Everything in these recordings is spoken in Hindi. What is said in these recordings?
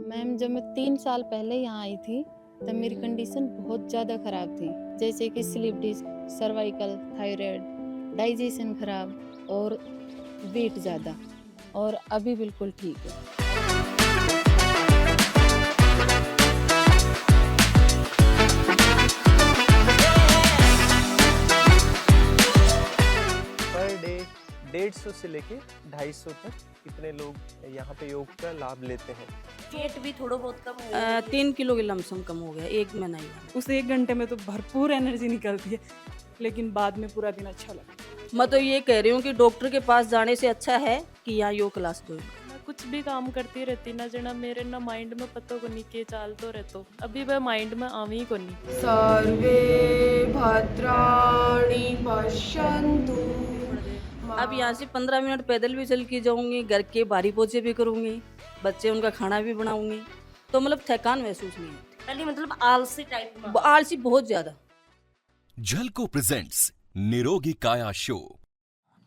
मैम, जब मैं 3 साल पहले यहाँ आई थी, तब मेरी कंडीशन बहुत ज़्यादा ख़राब थी। जैसे कि slip disc, cervical, thyroid, digestion ख़राब और वेट ज़्यादा, और अभी बिल्कुल ठीक है। पर डे 150 से लेके 250 तक इतने लोग यहाँ पे योग का लाभ लेते हैं। वेट भी थोड़ा बहुत कम हुआ 3 किलो की लमसम कम हो गया, 1 महीना ही हुआ। उस 1 घंटे में तो भरपूर एनर्जी निकलती है, लेकिन बाद में पूरा दिन अच्छा लगता है। मैं तो ये कह रही हूँ कि डॉक्टर के पास जाने से अच्छा है कि यहाँ योग क्लास ज्वाइन। मैं कुछ भी काम करती रहती ना जना मेरे ना माइंड में पतो को नहीं के चाल तो रहतो अभी वह माइंड में आवी को नहीं। सर्वे भद्राणि पश्यन्तु। अब यहाँ से 15 मिनट पैदल भी चल के जाऊंगी, घर के भारी पोछे भी करूंगी, बच्चे उनका खाना भी बनाऊंगी, तो मतलब थकान महसूस नहीं होती। पहले मतलब आलसी टाइप में आलसी बहुत ज्यादा। झलको प्रेजेंट्स निरोगी काया शो।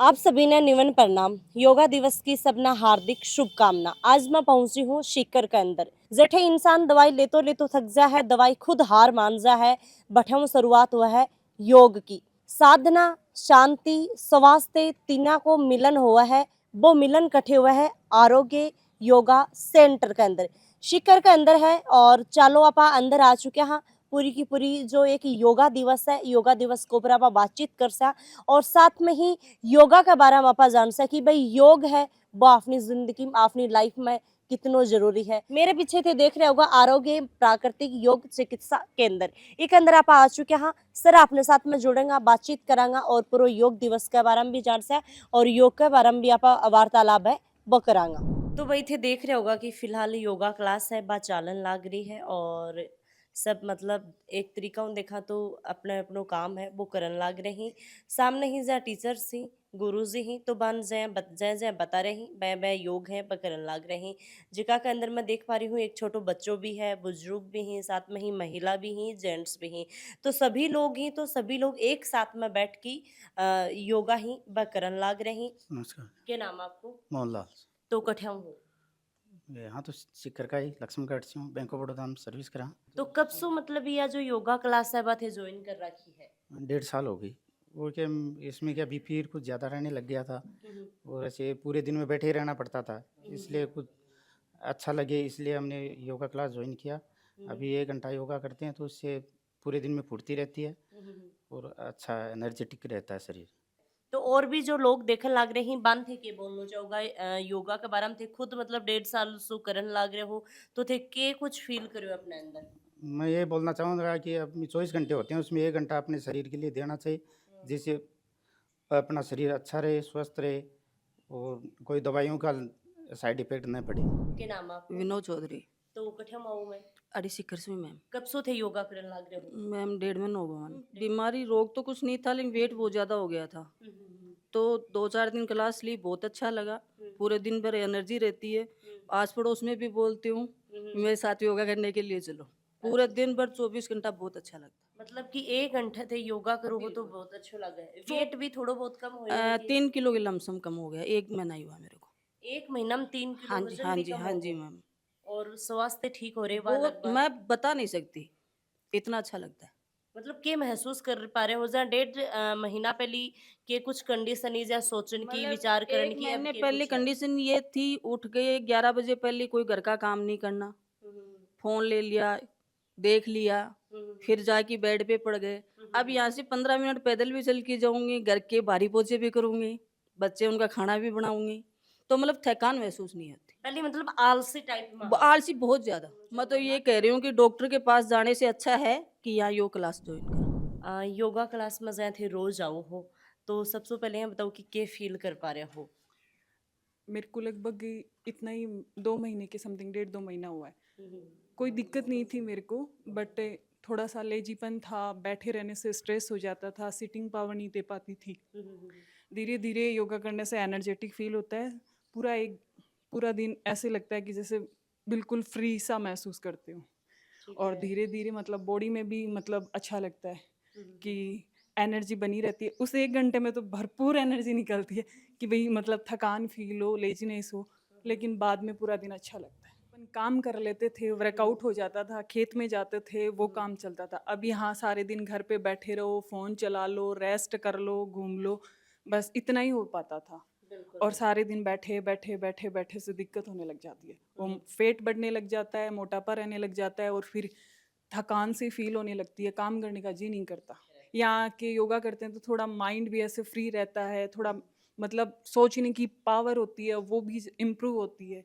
आप सभी ने निवन प्रणाम। योगा दिवस की सबना हार्दिक शुभकामना। आज मैं पहुंची हूँ सीकर के अंदर, जेठे इंसान दवाई ले तो थक जा है, दवाई खुद हार मान जा है। बठम शुरुआत हुआ है योग की। साधना, शांति, स्वास्थ्य तीना को मिलन हुआ है। वो मिलन कटे हुआ है आरोग्य योगा सेंटर के अंदर, सीकर के अंदर है। और चलो आप अंदर आ चुके हैं। पूरी की पूरी जो एक योगा दिवस है, योगा दिवस के ऊपर आप बातचीत कर सा, और साथ में ही योगा के बारे में आप जान सा कि भाई योग है वो अपनी जिंदगी में, अपनी लाइफ में कितना जरूरी है। मेरे पीछे थे देख रहे होगा आरोग्य प्राकृतिक योग चिकित्सा केंद्र, एक अंदर आप आ चुके हैं। सर अपने साथ में जुड़ेंगे, बातचीत करांगा और पूरा योग दिवस के बारे में भी जान सा, और योग के बारे में भी आप वार्तालाप है वो करांगा। तो वही थे देख रहे होगा कि फिलहाल योगा क्लास है बा चालन लाग रही है, और सब मतलब एक तरीका उन देखा तो अपने अपनो काम है वो करन लाग रही। सामने ही जहाँ टीचर्स ही, गुरु जी ही, तो बन जय बता रही बै योग है ब करन लाग रही। जिका के अंदर मैं देख पा रही हूँ एक छोटो बच्चों भी है, बुजुर्ग भी हैं, साथ में ही महिला भी हैं, जेंट्स भी हैं। तो सभी लोग ही, तो सभी लोग एक साथ में बैठ की योगा ही ब करन लाग रही। नमस्कार। क्या नाम आपको? मोहनलाल। तो कठिया हूँ यहाँ तो सीकर का ही लक्ष्मणगढ़ से हूँ, बैंक ऑफ बड़ौदा में सर्विस करा। तो कब से मतलब यह जो योगा क्लास है बात है ज्वाइन कर रखी है? 1.5 साल हो गई। वो क्या इसमें क्या बीपी कुछ ज़्यादा रहने लग गया था, और ऐसे पूरे दिन में बैठे ही रहना पड़ता था, इसलिए कुछ अच्छा लगे, इसलिए हमने योगा क्लास ज्वाइन किया। अभी 1 घंटा योगा करते हैं तो उससे पूरे दिन में फुर्ती रहती है और अच्छा एनर्जेटिक रहता है शरीर। तो और भी जो लोग देखने लग रहे हैं बन थे के बोलना चाहोगा योगा के बारे में? थे खुद मतलब 1.5 साल से करन लग रहे हो, तो थे के कुछ फील करो अपने अंदर? मैं ये बोलना चाहूँगा कि अपनी 24 घंटे होते हैं, उसमें 1 घंटा अपने शरीर के लिए देना चाहिए, जिससे अपना शरीर अच्छा रहे, स्वस्थ रहे, और कोई दवाइयों का साइड इफेक्ट न पड़े। के नाम आप? विनोद चौधरी। तो कठिया माऊ में अड़ी सीकर से मैम। कब सो थे योगा करन लग रहे हो? मैम 1.5 महीना हो गया मैम। बीमारी रोग तो कुछ नहीं था, लेकिन वेट बहुत ज़्यादा हो गया था। तो 2-4 दिन क्लास ली, बहुत अच्छा लगा। पूरे दिन भर एनर्जी रहती है। आस पड़ोस में भी बोलती हूँ मेरे साथ योगा करने के लिए चलो। पूरे दिन भर 24 घंटा बहुत अच्छा लगता मतलब कि 1 घंटे थे योगा करो हो तो बहुत अच्छा लगा है। वेट भी थोड़ा बहुत कम हो है। 3 किलो की लमसम कम हो गया, 1 महीना ही हुआ मेरे को। 1 महीना में 3 किलो हाँ जी, वजन हाँ भी जी, कम हाँ हो जी गया। मैम। और स्वास्थ्य ठीक हो रहे बहुत, मैं बता नहीं सकती, इतना अच्छा लगता है। मतलब के महसूस कर पा रहे हो जहाँ 1.5 महीना पहले के कुछ कंडीशन या सोचने की, विचार करने की? महीने पहले कंडीशन ये थी, उठ गए 11 बजे पहले, कोई घर का काम नहीं करना, फोन ले लिया, देख लिया, फिर जाके बेड पे पड़ गए। अब यहाँ से 15 मिनट पैदल भी चल के जाऊंगी, घर के भारी पोछे भी करूंगी, बच्चे उनका खाना भी बनाऊंगी, तो मतलब थकान महसूस नहीं होती। पहले मतलब आलसी टाइप में? आलसी बहुत ज्यादा। मैं तो ये कह रही हूँ कि डॉक्टर के पास जाने से अच्छा है कि यहाँ योग क्लास ज्वाइन करो। योगा क्लास में जाए थे रोज आओ हो, तो सबसे पहले ये बताओ कि के फील कर पा रहे हो? मेरे को लगभग इतना ही 2 महीने के समथिंग, 1.5-2 महीना हुआ है। कोई दिक्कत नहीं थी मेरे को, बट थोड़ा सा लेजीपन था, बैठे रहने से स्ट्रेस हो जाता था, सिटिंग पावर नहीं दे पाती थी। धीरे धीरे योगा करने से एनर्जेटिक फील होता है, पूरा दिन ऐसे लगता है कि जैसे बिल्कुल फ्री सा महसूस करते हो, और धीरे धीरे मतलब बॉडी में भी मतलब अच्छा लगता है कि एनर्जी बनी रहती है। उस 1 घंटे में तो भरपूर एनर्जी निकलती है कि भाई मतलब थकान फील हो, लेजीनेस हो, लेकिन बाद में पूरा दिन अच्छा लगता है। अपन काम कर लेते थे, वर्कआउट हो जाता था, खेत में जाते थे, वो काम चलता था। अब यहाँ सारे दिन घर पे बैठे रहो, फ़ोन चला लो, रेस्ट कर लो, घूम लो, बस इतना ही हो पाता था। और सारे दिन बैठे बैठे बैठे बैठे से दिक्कत होने लग जाती है। वो पेट बढ़ने लग जाता है, मोटापा रहने लग जाता है और फिर थकान सी फील होने लगती है, काम करने का जी नहीं करता। यहाँ के योगा करते हैं तो थोड़ा माइंड भी ऐसे फ्री रहता है, थोड़ा मतलब सोचने की पावर होती है वो भी इम्प्रूव होती है,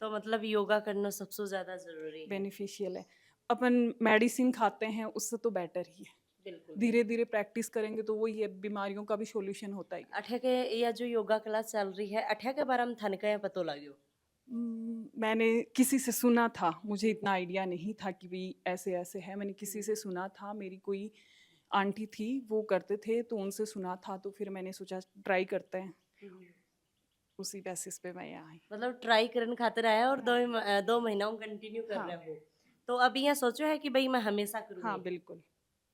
तो मतलब योगा करना सबसे ज्यादा जरूरी है। बेनिफिशियल है। अपन मेडिसिन खाते हैं उससे तो बेटर ही है, बिल्कुल। धीरे धीरे प्रैक्टिस करेंगे तो वही है, बीमारियों का भी सॉल्यूशन होता है। अठे के या जो योगा क्लास चल रही है अठे के बारे में थाने का पतो लाग्यो? मैंने किसी से सुना था, मुझे इतना आइडिया नहीं था कि भाई ऐसे ऐसे है। मैंने किसी से सुना था, मेरी कोई आंटी थी वो करते थे तो उनसे सुना था, तो फिर मैंने सोचा ट्राई करते हैं, उसी बेसिस पे मैं यहाँ आई। मतलब ट्राई करने खातिर आया और 2 महीना कंटिन्यू कर हाँ। रहे हो, तो अभी यहाँ सोचो है कि भाई मैं हमेशा करूँगी? हाँ बिल्कुल।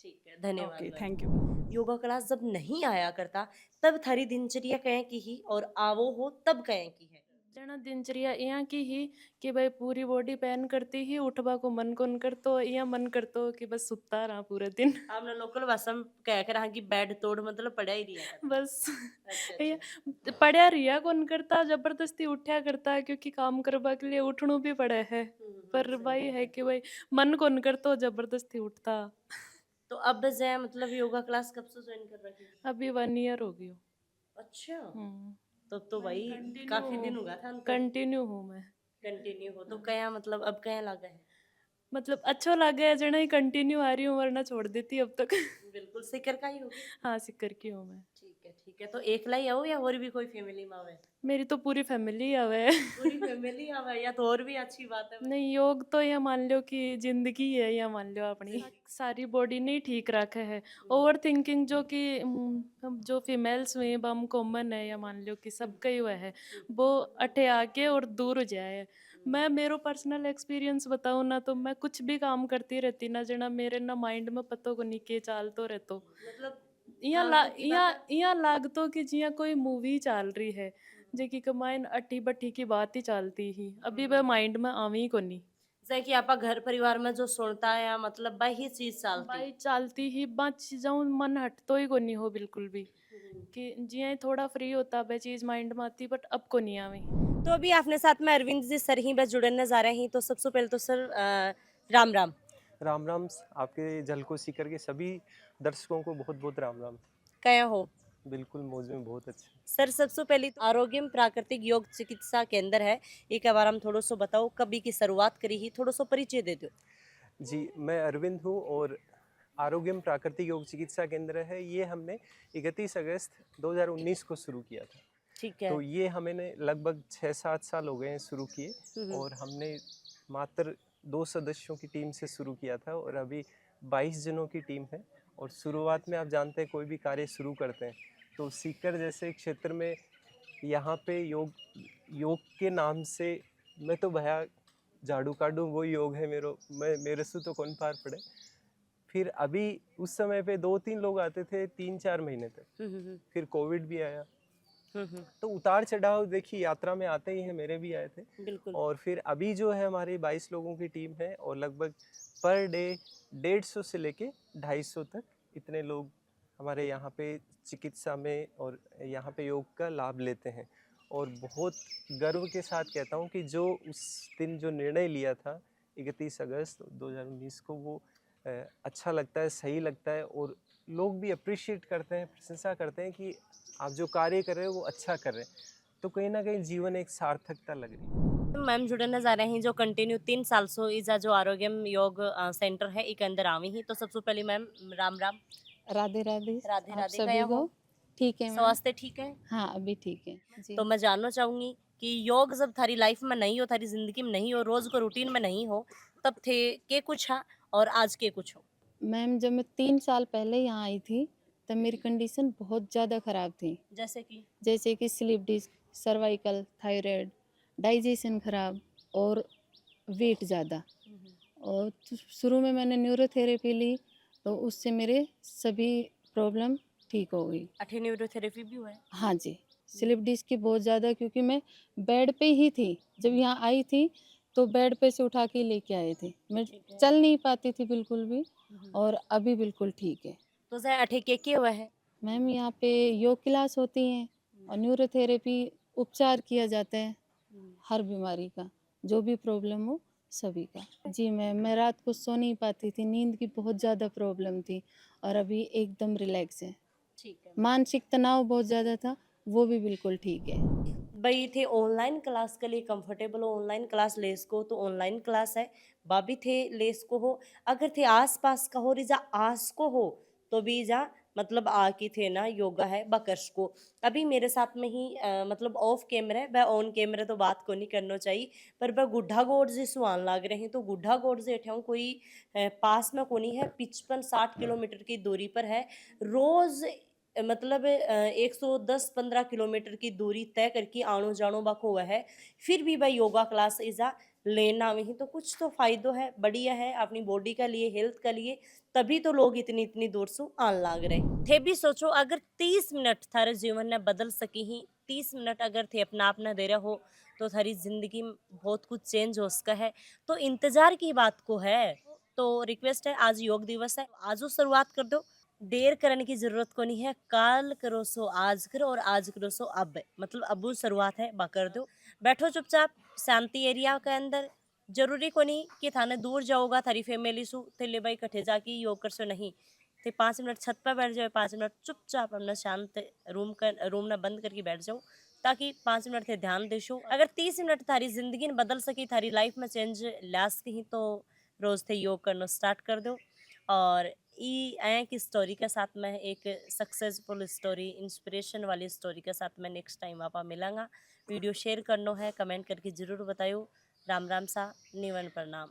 ठीक है, धन्यवाद। Okay, ma'am. Thank you. Yoga class जब नहीं आया करता तब थारी दिनचर्या कहें की ही और आवो हो तब कहें की है? जना दिनचर्या यहाँ की ही कि भाई पूरी बॉडी पेन करती ही उठवा को मन कौन करतो, यहाँ मन करतो कि बस सुता रहा पूरे दिन। आपने लोकल भाषा में कह कर हाँ कि बेड तोड़ मतलब पड़ा ही रही है। बस अच्छा, ये अच्छा। पढ़िया रिया कौन करता, जबरदस्ती उठा करता क्योंकि काम करवा के लिए उठणू भी पड़े है। पर सही भाई बात है कि भाई मन कौन करतो जबरदस्ती उठता। तो अब जय मतलब योगा क्लास कब से ज्वाइन कर रखी? अभी 1 ईयर हो गई। अच्छा, हम्म तब तो भाई काफी दिन होगा था। कंटिन्यू हूँ मैं। कंटिन्यू हो तो क्या मतलब अब क्या लगा है? मतलब अच्छा लगा है जना ही कंटिन्यू आ रही हूँ, वरना छोड़ देती अब तक। बिल्कुल सिकर का ही होगी। हाँ सिक्कर की हूँ मैं। ठीक है, तो एकला ही आओ या और भी कोई फैमिली में आवे? मेरी तो पूरी फैमिली आवे। पूरी फैमिली आवे या तो और भी अच्छी बात है। नहीं योग तो यह मान लो कि जिंदगी है, यह मान लो अपनी सारी बॉडी नहीं ठीक रखे है। ओवर थिंकिंग जो कि हम जो फीमेल्स में हम कॉमन है, या मान लो कि सबका ही वह है, वो अठे आके और दूर हो जाए। मैं मेरो पर्सनल एक्सपीरियंस बताऊँ ना, तो मैं कुछ भी काम करती रहती ना जना मेरे ना माइंड में पतो को नहीं के चाल तो रहतो। मतलब यहाँ लागतो कि जिया कोई मूवी चल रही है, जेकी कमाइन अठी बट्ठी की बात ही चलती ही, अभी वह माइंड में आवी को नहीं। जैसे कि आपा घर परिवार में जो सुनता है या मतलब वही चीज चलती भाई चलती ही बच जाऊं, मन हटतो ही को नहीं हो बिल्कुल भी, कि जिया ही थोड़ा फ्री होता वह चीज माइंड में आती, बट अब को नहीं आवी। तो अभी आपने साथ में अरविंद जी सर ही बस जुड़ने जा रहे हैं, तो सबसे पहले तो सर राम राम। राम राम। आपके जल को सीकर के सभी दर्शकों को बहुत बहुत राम राम। क्या हो बिल्कुल मौज में, बहुत अच्छा। सर? सबसे पहले तो आरोग्यम प्राकृतिक योग चिकित्सा केंद्र है, एक बार हम थोड़ा सा बताओ कभी की शुरुआत करी ही, थोड़ा सा परिचय दे दो। जी, मैं अरविंद हूँ और आरोग्यम प्राकृतिक योग चिकित्सा केंद्र है, ये हमने 31 अगस्त 2019 को शुरू किया था। ठीक है। तो ये हमें लगभग 6-7 साल हो गए हैं शुरू किए, और हमने मात्र 2 सदस्यों की टीम से शुरू किया था और अभी 22 जनों की टीम है। और शुरुआत में आप जानते हैं कोई भी कार्य शुरू करते हैं तो सीकर जैसे क्षेत्र में यहाँ पे योग के नाम से मैं तो भया झाड़ू काटूँ वो योग है मेरे से तो कौन पार पड़े। फिर अभी उस समय पे 2-3 लोग आते थे 3-4 महीने तक, फिर कोविड भी आया, तो उतार चढ़ाव देखिए यात्रा में आते ही हैं, मेरे भी आए थे। बिल्कुल। और फिर अभी जो है हमारी 22 लोगों की टीम है और लगभग पर डे 150 से लेके 250 तक इतने लोग हमारे यहाँ पे चिकित्सा में और यहाँ पे योग का लाभ लेते हैं। और बहुत गर्व के साथ कहता हूँ कि जो उस दिन जो निर्णय लिया था 31 अगस्त 2019 को, वो अच्छा लगता है, सही लगता है, और लोग भी अप्रिशिएट करते हैं, प्रशंसा करते हैं कि आप जो कार्य कर रहे हो वो अच्छा कर रहे हैं, तो कहीं ना कहीं जीवन एक सार्थकता लग रही है। मैम जुड़ने जा रहे हैं जो कंटिन्यू 3 साल से इजा जो आरोग्यम योग सेंटर है एक अंदर आवी ही, तो सबसे पहले मैम राम राम। राधे राधे। राधे आप राधे। सभी कया को हो? ठीक है मैम? स्वास्थ्य ठीक है? हाँ अभी ठीक है जी। तो मैं जानना चाहूंगी कि योग जब थारी लाइफ में नहीं हो, थारी जिंदगी में नहीं हो, रोज को रूटीन में नहीं हो, तब थे के कुछ है और आज के कुछ हो? मैम जब मैं 3 साल पहले यहाँ आई थी तब मेरी कंडीशन बहुत ज़्यादा ख़राब थी, जैसे कि slip disc, cervical, thyroid, digestion खराब और वेट ज़्यादा। और शुरू में मैंने न्यूरोथेरेपी ली तो उससे मेरे सभी प्रॉब्लम ठीक हो गई। अठे न्यूरोथेरेपी भी हुआ है? हाँ जी, स्लिप डिस्क की बहुत ज़्यादा, क्योंकि मैं बेड पे ही थी जब यहाँ आई थी तो बेड पे से उठा के लेके आए थे। मैं चल नहीं पाती थी बिल्कुल भी, और अभी बिल्कुल ठीक है। तो सर अठे के हुआ है? मैम यहाँ पे योग क्लास होती हैं और न्यूरोथेरेपी उपचार किया जाता है हर बीमारी का, जो भी प्रॉब्लम हो सभी का। जी मैम, मैं रात को सो नहीं पाती थी, नींद की बहुत ज़्यादा प्रॉब्लम थी, और अभी एकदम रिलैक्स है। ठीक है। मानसिक तनाव बहुत ज़्यादा था, वो भी बिल्कुल ठीक है। भाई थे ऑनलाइन क्लास के लिए कंफर्टेबल हो, ऑनलाइन क्लास ले सको तो ऑनलाइन क्लास है, बाबी थे ले सको हो। अगर थे आस पास का हो रिजा आस को हो तो भी जा मतलब आके थे ना योगा है बकर्श को। अभी मेरे साथ में ही मतलब ऑफ कैमरा है, वह ऑन कैमरा तो बात को नहीं करना चाहिए, पर वह गुड्ढा गोड से सुहान लाग रहे हैं। तो गुड्ढा गोड से अठाऊँ कोई पास में कोनी है, 55-60 किलोमीटर की दूरी पर है। रोज मतलब 110-15 किलोमीटर की दूरी तय करके आनो जानो बाको हुआ है, फिर भी भाई योगा क्लास इजा लेना वही तो कुछ तो फायदो है, बढ़िया है अपनी बॉडी का लिए, हेल्थ का लिए, तभी तो लोग इतनी इतनी दूर से आन लाग रहे थे। भी सोचो अगर 30 मिनट थारे जीवन ने बदल सकी ही, 30 मिनट अगर थे अपना आप न दे रहा हो तो थारी जिंदगी में बहुत कुछ चेंज हो सका है। तो इंतजार की बात को है, तो रिक्वेस्ट है आज योग दिवस है, आजो शुरुआत कर दो, देर करने की जरूरत को नहीं है। काल करो सो आज करो और आज करो सो अब, मतलब अब शुरुआत है बा कर दो। बैठो चुपचाप शांति एरिया के अंदर, जरूरी को नहीं कि थाने दूर जाओगा थारी फैमिली सु थे ले भाई कठे जाके योग कर सो, नहीं थे 5 मिनट छत पर बैठ जाओ, 5 मिनट चुपचाप अपना शांत रूम ना बंद करके बैठ जाओ, ताकि 5 मिनट थे ध्यान देशो। अगर 30 मिनट थारी जिंदगी में बदल सकी, थारी लाइफ में चेंज ला सकी, तो रोज थे योग करना स्टार्ट कर दो। और ई आया की स्टोरी के साथ में एक सक्सेसफुल स्टोरी, इंस्पिरेशन वाली स्टोरी के साथ में नेक्स्ट टाइम आपा मिलांगा। वीडियो शेयर करना है, कमेंट करके जरूर बताओ। राम राम सा, निवन प्रणाम।